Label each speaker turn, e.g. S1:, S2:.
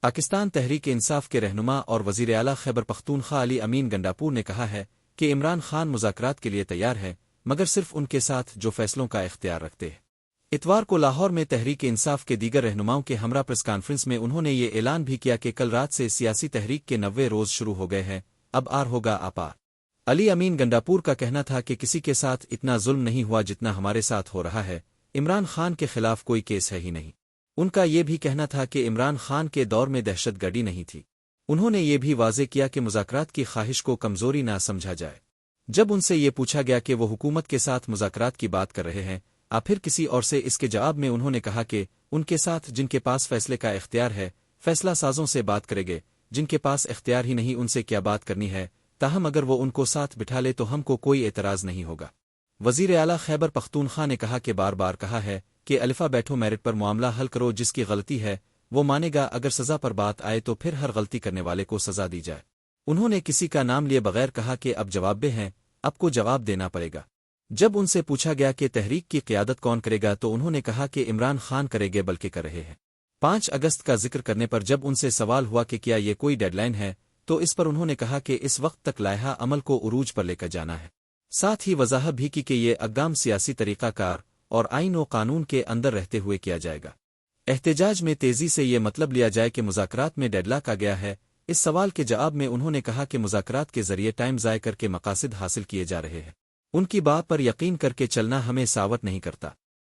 S1: پاکستان تحریک انصاف کے رہنما اور وزیر اعلیٰ خیبر پختونخوا علی امین گنڈاپور نے کہا ہے کہ عمران خان مذاکرات کے لیے تیار ہے، مگر صرف ان کے ساتھ جو فیصلوں کا اختیار رکھتے ہیں۔ اتوار کو لاہور میں تحریک انصاف کے دیگر رہنماؤں کے ہمراہ پریس کانفرنس میں انہوں نے یہ اعلان بھی کیا کہ کل رات سے سیاسی تحریک کے 90 روز شروع ہو گئے ہیں، اب آر ہوگا آپار۔ علی امین گنڈاپور کا کہنا تھا کہ کسی کے ساتھ اتنا ظلم نہیں ہوا جتنا ہمارے ساتھ ہو رہا ہے، عمران خان کے خلاف کوئی کیس ہے ہی نہیں۔ ان کا یہ بھی کہنا تھا کہ عمران خان کے دور میں دہشت گردی نہیں تھی۔ انہوں نے یہ بھی واضح کیا کہ مذاکرات کی خواہش کو کمزوری نہ سمجھا جائے۔ جب ان سے یہ پوچھا گیا کہ وہ حکومت کے ساتھ مذاکرات کی بات کر رہے ہیں پھر کسی اور سے، اس کے جواب میں انہوں نے کہا کہ ان کے ساتھ جن کے پاس فیصلے کا اختیار ہے فیصلہ سازوں سے بات کرے گے، جن کے پاس اختیار ہی نہیں ان سے کیا بات کرنی ہے، تاہم اگر وہ ان کو ساتھ بٹھا لے تو ہم کو کوئی اعتراض نہیں ہوگا۔ وزیر اعلیٰ خیبر پختونخوا نے کہا کہ بار بار کہا ہے کہ الفا بیٹھو میرٹ پر معاملہ حل کرو، جس کی غلطی ہے وہ مانے گا، اگر سزا پر بات آئے تو پھر ہر غلطی کرنے والے کو سزا دی جائے۔ انہوں نے کسی کا نام لیے بغیر کہا کہ اب جواب ہیں، اب کو جواب دینا پڑے گا۔ جب ان سے پوچھا گیا کہ تحریک کی قیادت کون کرے گا تو انہوں نے کہا کہ عمران خان کرے گے، بلکہ کر رہے ہیں۔ 5 اگست کا ذکر کرنے پر جب ان سے سوال ہوا کہ کیا یہ کوئی ڈیڈ لائن ہے تو اس پر انہوں نے کہا کہ اس وقت تک لائحہ عمل کو عروج پر لے کر جانا ہے۔ ساتھ ہی وضاحت بھی کی کہ یہ اقدام سیاسی طریقہ کار اور آئین و قانون کے اندر رہتے ہوئے کیا جائے گا۔ احتجاج میں تیزی سے یہ مطلب لیا جائے کہ مذاکرات میں ڈیڈ لاک آ گیا ہے۔ اس سوال کے جواب میں انہوں نے کہا کہ مذاکرات کے ذریعے ٹائم ضائع کر کے مقاصد حاصل کیے جا رہے ہیں، ان کی بات پر یقین کر کے چلنا ہمیں ساوت نہیں کرتا۔